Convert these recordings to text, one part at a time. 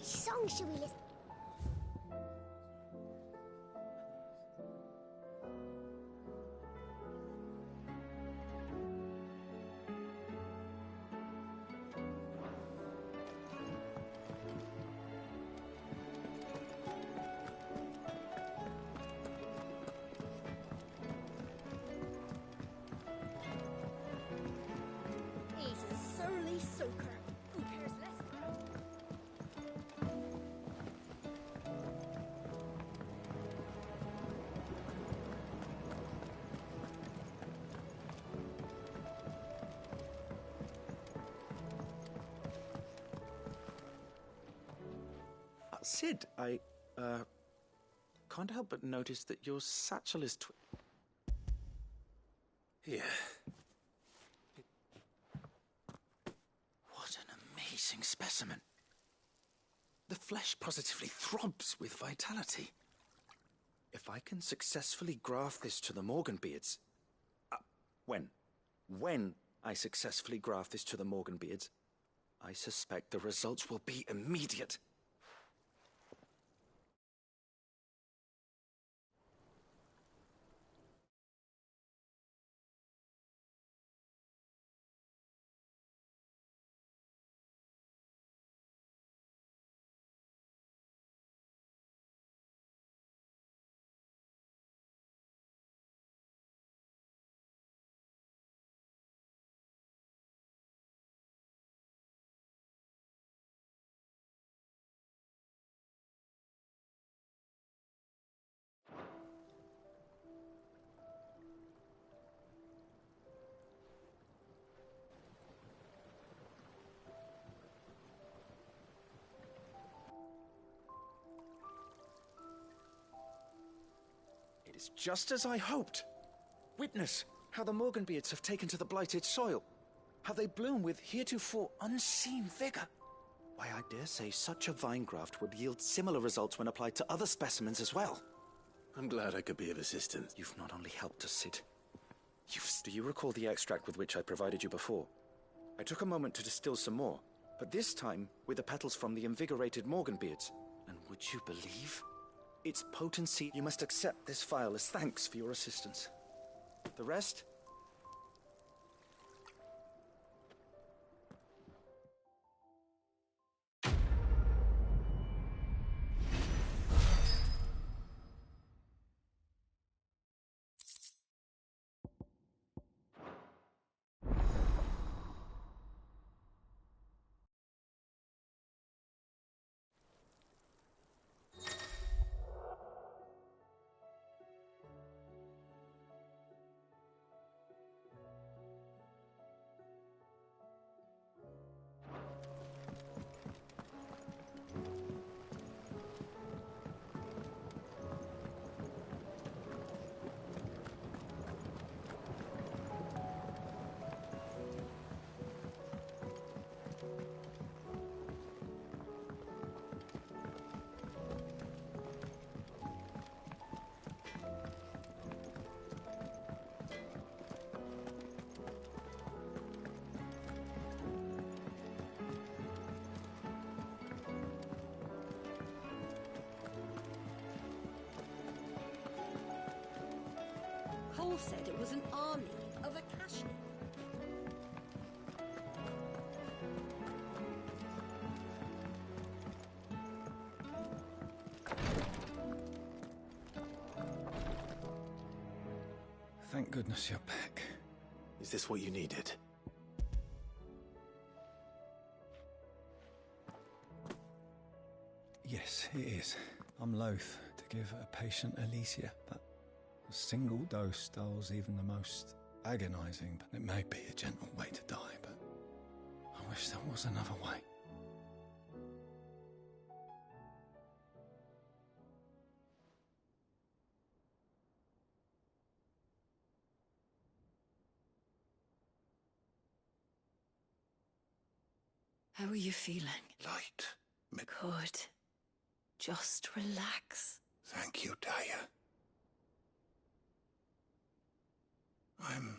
song should we listen? He's a surly soaker who cares less about. Sid, I can't help but notice that your satchel is Here. What an amazing specimen. The flesh positively throbs with vitality. If I can successfully graft this to the Morganbeards... When I successfully graft this to the Morganbeards, I suspect the results will be immediate. It is just as I hoped. Witness how the Morganbeards have taken to the blighted soil. How they bloom with heretofore unseen vigor. Why, I dare say such a vine graft would yield similar results when applied to other specimens as well. I'm glad I could be of assistance. You've not only helped us, Sid. Do you recall the extract with which I provided you before? I took a moment to distill some more, but this time with the petals from the invigorated Morganbeards. And would you believe? Its potency, you must accept this vial as thanks for your assistance. The rest? Cole said it was an army of Akashi. Thank goodness you're back. Is this what you needed? Yes, it is. I'm loath to give a patient Alicia, but a single dose dulls even the most agonizing. It may be a gentle way to die, but I wish there was another way. How are you feeling? Light. Good. Just relax. Thank you, Daya. I'm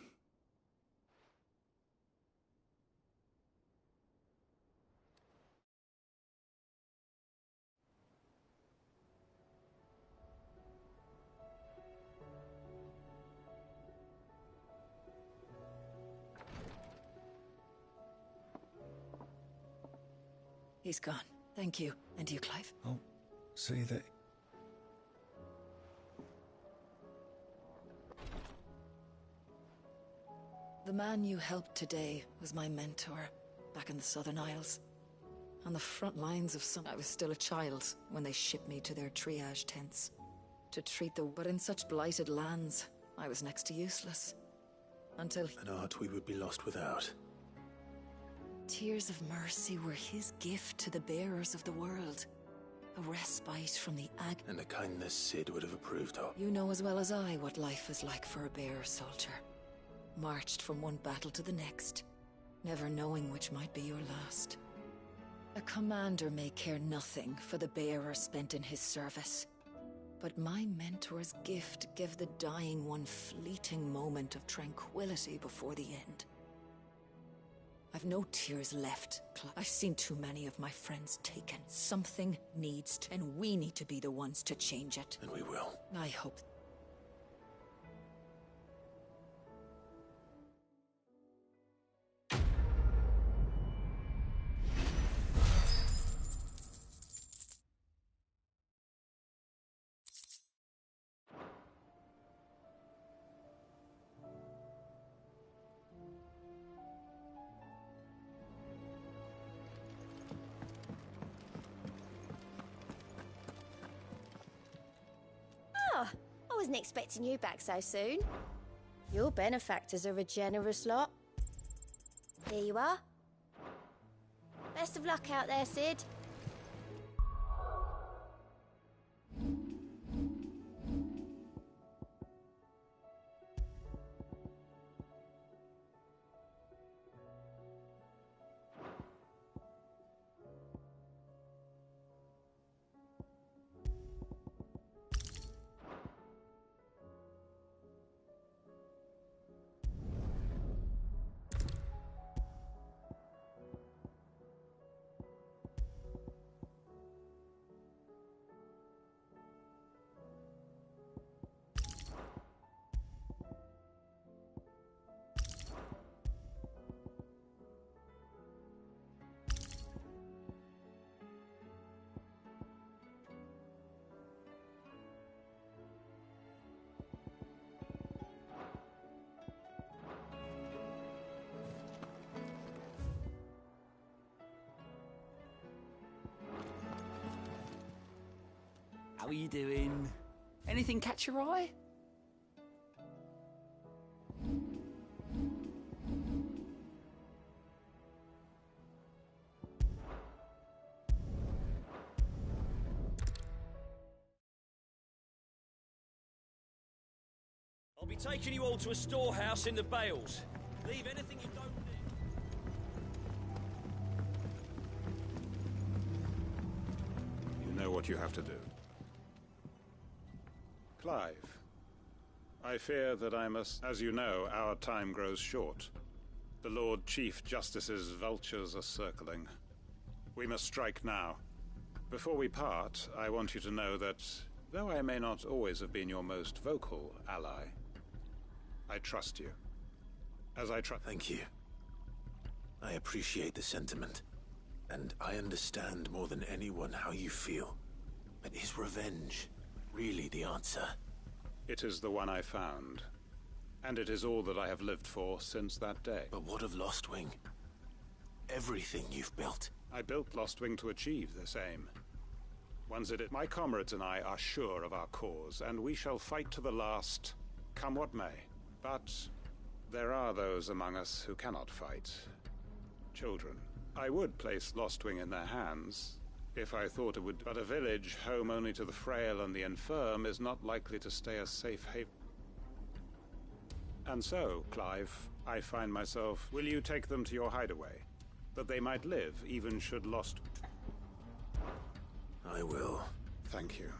He's gone. Thank you. And you, Clive? I'll see that. The man you helped today was my mentor back in the Southern Isles. On the front lines of some... I was still a child when they shipped me to their triage tents. To treat the... But in such blighted lands, I was next to useless. Until... An art we would be lost without. Tears of mercy were his gift to the bearers of the world. A respite from the And a kindness Sid would have approved of. You know as well as I what life is like for a bearer soldier. Marched from one battle to the next, never knowing which might be your last. A commander may care nothing for the bearer spent in his service. But my mentor's gift gave the dying one fleeting moment of tranquility before the end. I've no tears left. I've seen too many of my friends taken. Something needs to, and we need to be the ones to change it. And we will. I hope. I wasn't expecting you back so soon. Your benefactors are a generous lot. Here you are. Best of luck out there, Sid. How are you doing? Anything catch your eye? I'll be taking you all to a storehouse in the Bales. Leave anything you don't need. You know what you have to do. Clive, I fear that I must... As you know, our time grows short. The Lord Chief Justice's vultures are circling. We must strike now. Before we part, I want you to know that, though I may not always have been your most vocal ally, I trust you. As I trust... Thank you. I appreciate the sentiment. And I understand more than anyone how you feel. But is revenge really the answer? It is the one I found. And it is all that I have lived for since that day. But what of Lostwing? Everything you've built. I built Lostwing to achieve this aim. Once it is... My comrades and I are sure of our cause, and we shall fight to the last, come what may. But there are those among us who cannot fight. Children. I would place Lostwing in their hands, if I thought it would... But a village home only to the frail and the infirm is not likely to stay a safe haven. And so, Clive, I find myself... Will you take them to your hideaway? That they might live, even should lost... I will. Thank you.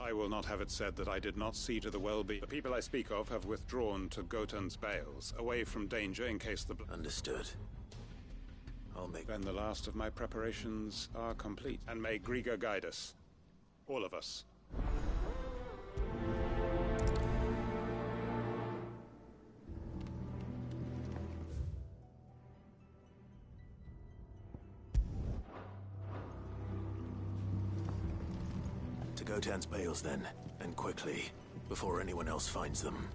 I will not have it said that I did not see to the well-being. The people I speak of have withdrawn to Gotan's Bales, away from danger in case the... Understood. I'll make... Then the last of my preparations are complete. And may Griga guide us. All of us. To Gotan's bales, then, and quickly, before anyone else finds them.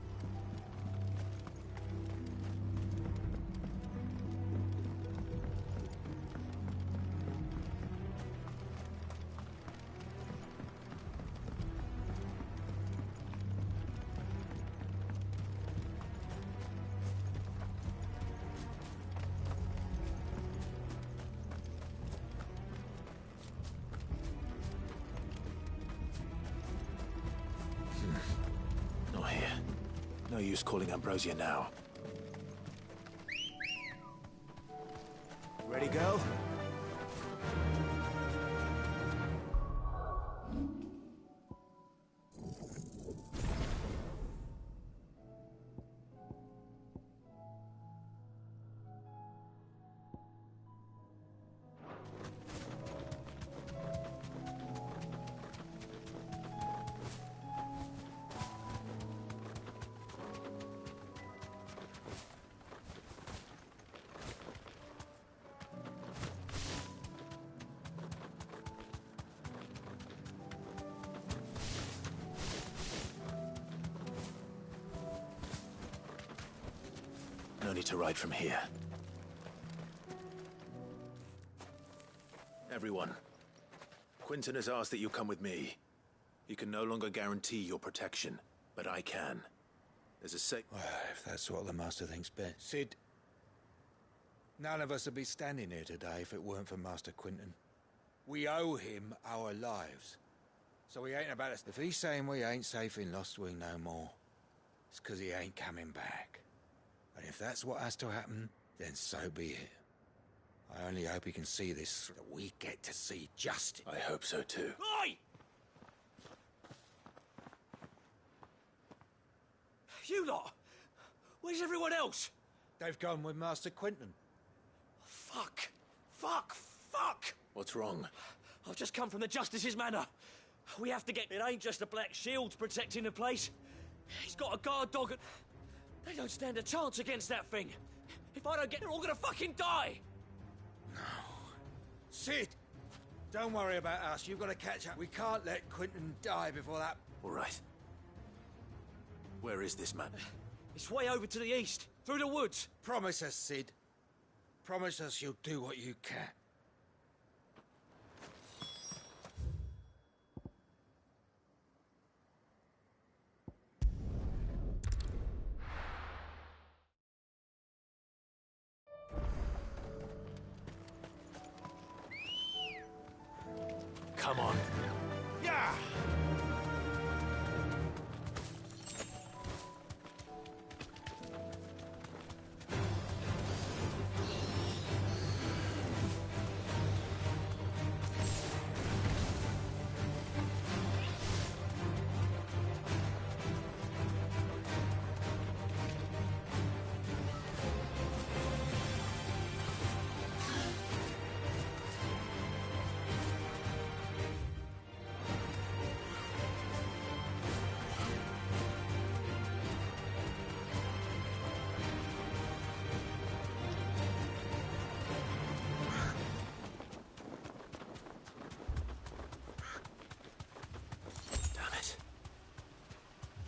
Not here. No use calling Ambrosia now. Ready, girl? No need to ride from here. Everyone, Quinton has asked that you come with me. He can no longer guarantee your protection, but I can. There's a Well, if that's what the Master thinks best. Sid, none of us would be standing here today if it weren't for Master Quinton. We owe him our lives. So he ain't about us. If he's saying we ain't safe in Lost Wing no more, it's 'cause he ain't coming back. And if that's what has to happen, then so be it. I only hope he can see this so that we get to see justice. I hope so too. Oi! You lot! Where's everyone else? They've gone with Master Quinton. Fuck! Fuck! Fuck! What's wrong? I've just come from the Justice's manor. We have to get... It ain't just the Black Shields protecting the place. He's got a guard dog and... They don't stand a chance against that thing. If I don't get... They're all gonna fucking die! No. Sid! Don't worry about us. You've got to catch up. We can't let Quinton die before that... All right. Where is this man? It's way over to the east, through the woods. Promise us, Sid. Promise us you'll do what you can. Come on. Yeah!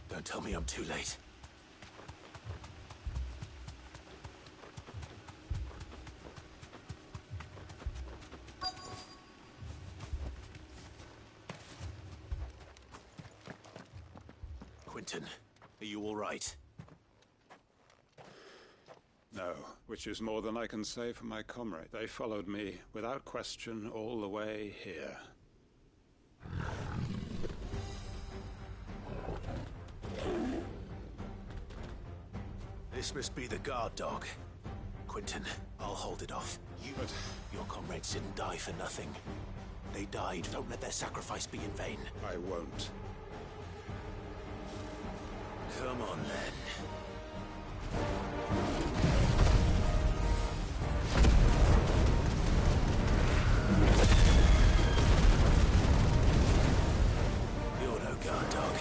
Don't tell me I'm too late. Quinton, are you all right? No, which is more than I can say for my comrade. They followed me, without question, all the way here. This must be the guard dog. Quinton, I'll hold it off. But your comrades didn't die for nothing. They died. Don't let their sacrifice be in vain. I won't. Come on, then. You're no guard dog.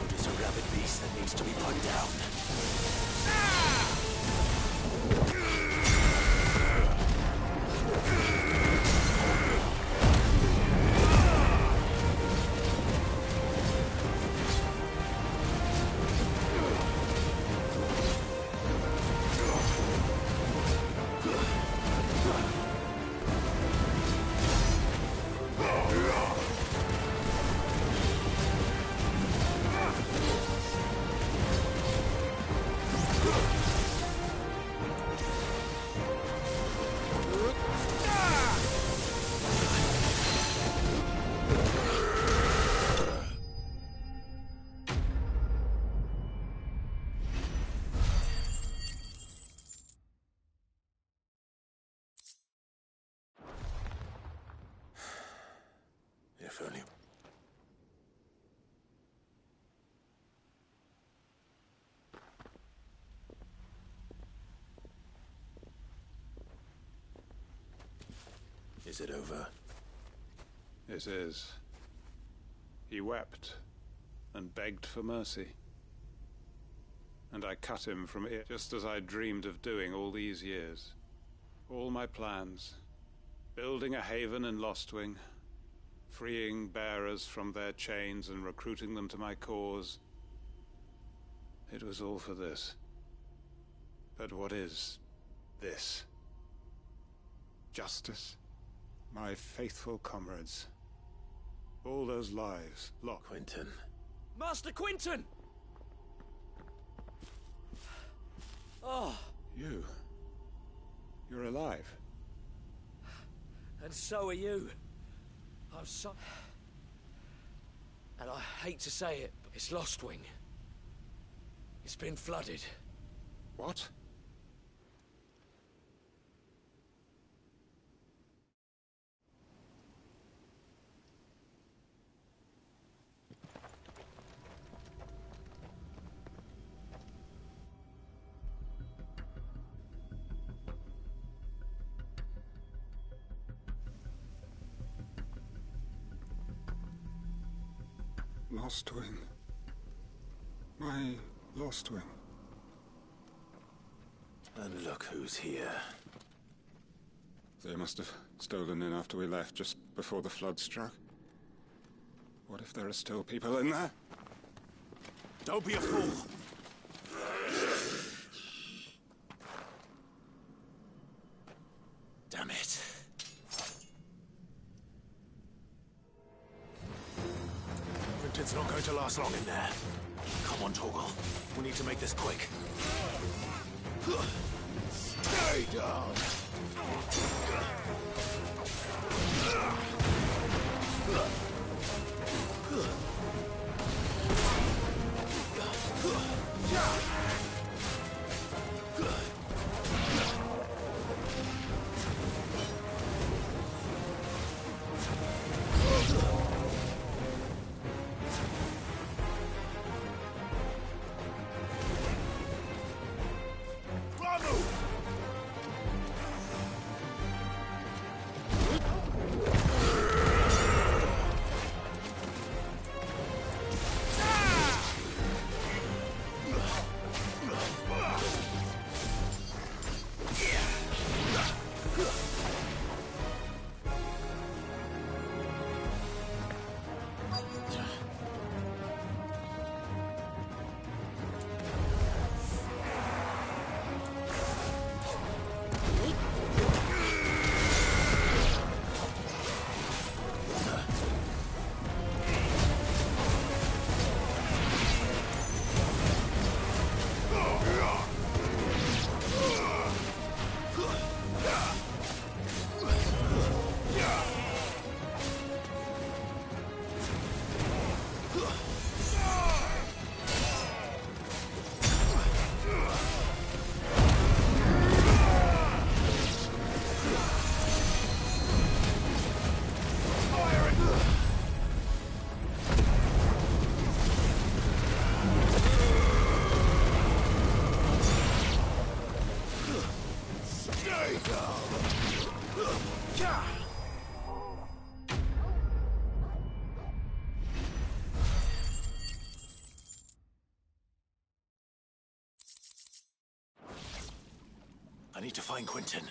You're just a rabid beast that needs to be put down. If only... Is it over? It is. He wept and begged for mercy. And I cut him from it, just as I dreamed of doing all these years. All my plans, building a haven in Lostwing, freeing bearers from their chains and recruiting them to my cause. It was all for this. But what is this? Justice? My faithful comrades. All those lives lost. Quentin. Master Quinton! Oh, You're alive. and so are you. I'm so... And I hate to say it, but it's Lostwing. It's been flooded. What? Lostwing. My Lostwing. And look who's here. They must have stolen in after we left, just before the flood struck. What if there are still people in there? Don't be a fool! Damn it. Quinton's not going to last long in there. Come on, Torgal. We need to make this quick. Stay down! I need to find Quentin.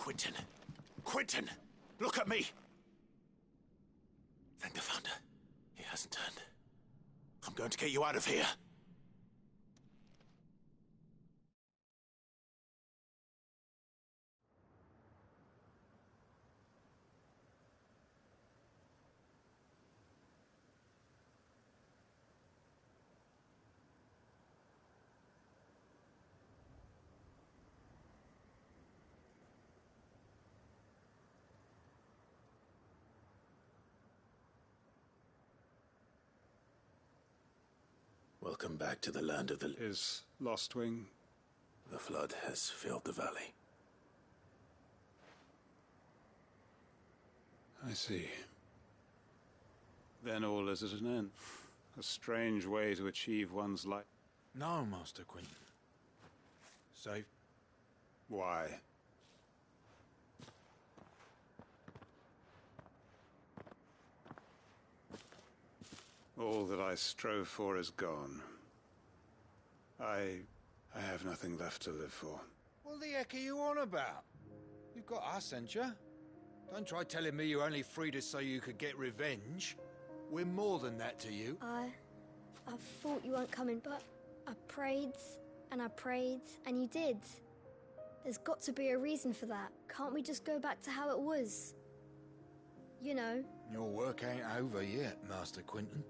Quentin! Quentin! Look at me! Thank the thunder. He hasn't turned. I'm going to get you out of here. Welcome back to the land of the... Is Lostwing? The flood has filled the valley. I see. Then all is at an end. A strange way to achieve one's life. No, Master Quentin. Safe. Why? All that I strove for is gone. I have nothing left to live for. What the heck are you on about? You've got us, ain't you? Don't try telling me you're only freed us so you could get revenge. We're more than that to you. I thought you weren't coming, but I prayed, and you did. There's got to be a reason for that. Can't we just go back to how it was? You know. Your work ain't over yet, Master Quentin.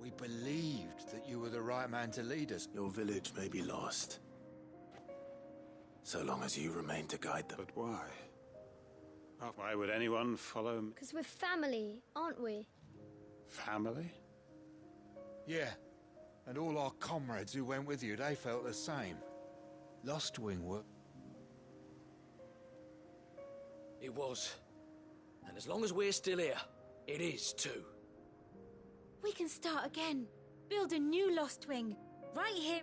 We believed that you were the right man to lead us. Your village may be lost, so long as you remain to guide them. But why? Why would anyone follow me? Because we're family, aren't we? Family? Yeah, and all our comrades who went with you, they felt the same. Lostwing were... It was. And as long as we're still here, it is too. We can start again. Build a new Lostwing. Right here.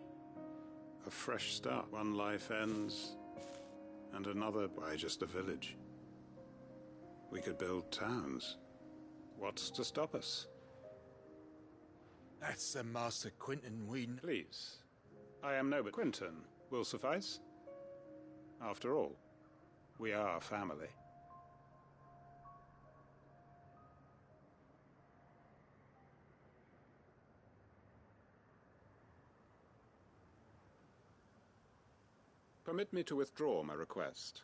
A fresh start. One life ends, and another by just a village. We could build towns. What's to stop us? That's the Master Quentin we... Please. I am no but Quentin will suffice. After all, we are family. Permit me to withdraw my request.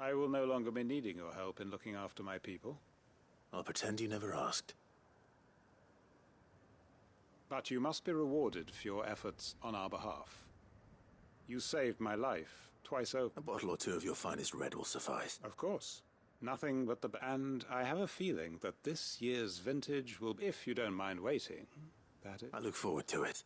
I will no longer be needing your help in looking after my people. I'll pretend you never asked. But you must be rewarded for your efforts on our behalf. You saved my life twice over. A bottle or two of your finest red will suffice. Of course. Nothing but the... And I have a feeling that this year's vintage will... If you don't mind waiting, that is... I look forward to it.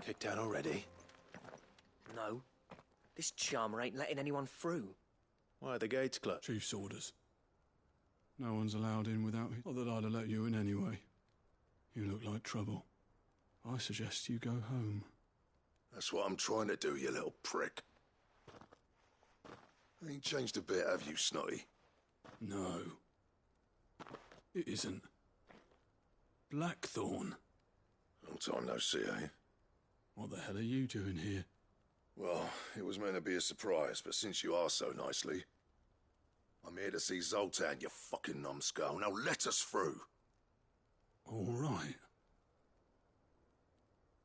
Kicked out already? No. This charmer ain't letting anyone through. Why are the gates closed? Chief's orders. No one's allowed in without it. Not that I'd have let you in anyway. You look like trouble. I suggest you go home. That's what I'm trying to do, you little prick. Ain't changed a bit, have you, Snotty? No. It isn't. Blackthorn. Long time no see, eh? What the hell are you doing here? Well, it was meant to be a surprise, but since you asked so nicely, I'm here to see Zoltan, you fucking numbskull. Now let us through. All right.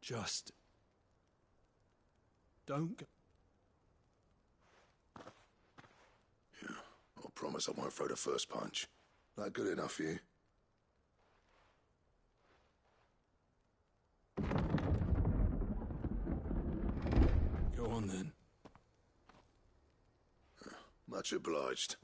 Just... don't go... Yeah, I promise I won't throw the first punch. That good enough for you? Go on then. Much obliged.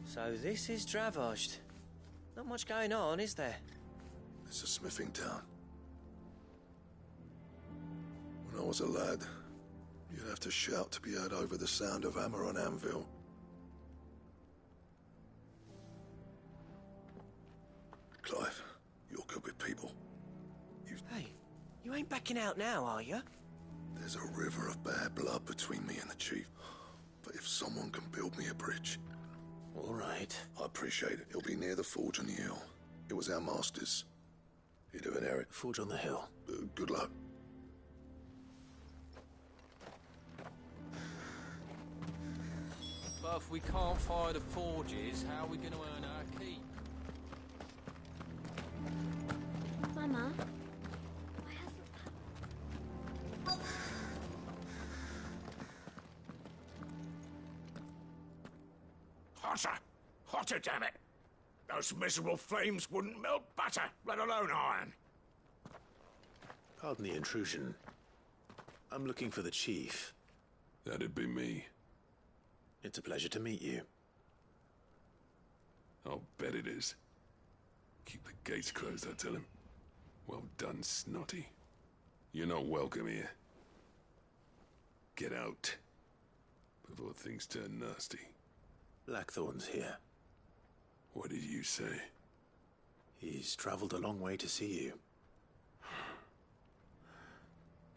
So this is Dravozd. Not much going on, is there? It's a smithing town. When I was a lad, you'd have to shout to be heard over the sound of hammer on anvil. Clive, you're good with people. Hey, you ain't backing out now, are you? There's a river of bad blood between me and the chief. But if someone can build me a bridge... All right. I appreciate it. It'll be near the forge on the hill. It was our master's. He'd have inherited. Forge on the hill. Good luck. But if we can't fire the forges, how are we going to earn our keep? Mama? Hotter! Hotter, damn it! Those miserable flames wouldn't melt butter, let alone iron. Pardon the intrusion. I'm looking for the chief. That'd be me. It's a pleasure to meet you. I'll bet it is. Keep the gates closed, I tell him. Well done, Snotty. You're not welcome here. Get out. Before things turn nasty. Blackthorn's here. What did you say? He's traveled a long way to see you.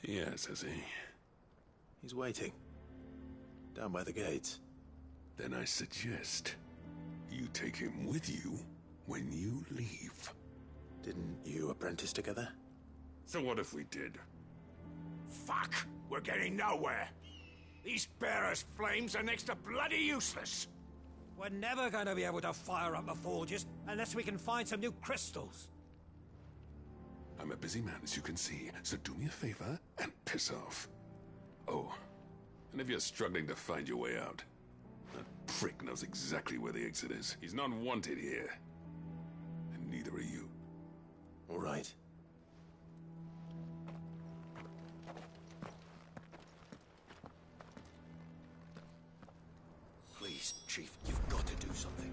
Yes, has he? He's waiting. Down by the gates. Then I suggest you take him with you when you leave. Didn't you apprentice together? So what if we did? Fuck! We're getting nowhere. These bearers' flames are next to bloody useless. We're never going to be able to fire up the forges unless we can find some new crystals. I'm a busy man, as you can see, so do me a favor and piss off. Oh, and if you're struggling to find your way out, that prick knows exactly where the exit is. He's not wanted here. And neither are you. All right. Please, Chief, you've got to do something.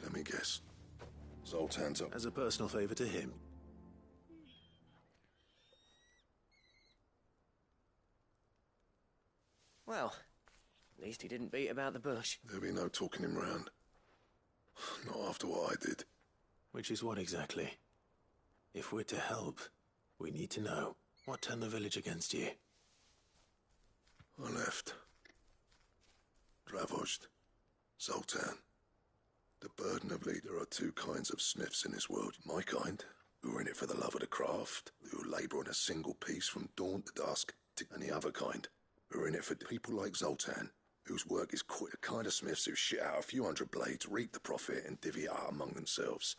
Let me guess. Zoltan's up. As a personal favor to him. Well, at least he didn't beat about the bush. There'll be no talking him round. Not after what I did. Which is what exactly? If we're to help, we need to know what turned the village against you. I left. Dravozd. Zoltan. The burden of lead. There are two kinds of smiths in this world. My kind, who are in it for the love of the craft, who labour on a single piece from dawn to dusk, and the other kind, who are in it for people like Zoltan, whose work is quite the kind of smiths who shit out a few hundred blades, reap the profit, and divvy it out among themselves.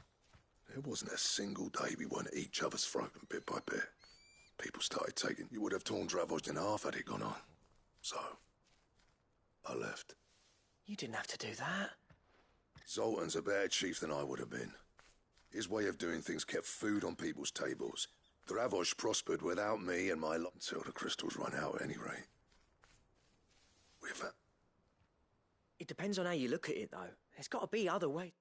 There wasn't a single day we weren't at each other's throat, and bit by bit, people started taking. You would have torn Dravozd in half had it gone on. So, I left. You didn't have to do that. Zoltan's a better chief than I would have been. His way of doing things kept food on people's tables. Dravozd prospered without me and my lot until the crystals run out at any rate. With that. It depends on how you look at it, though. There's got to be other ways.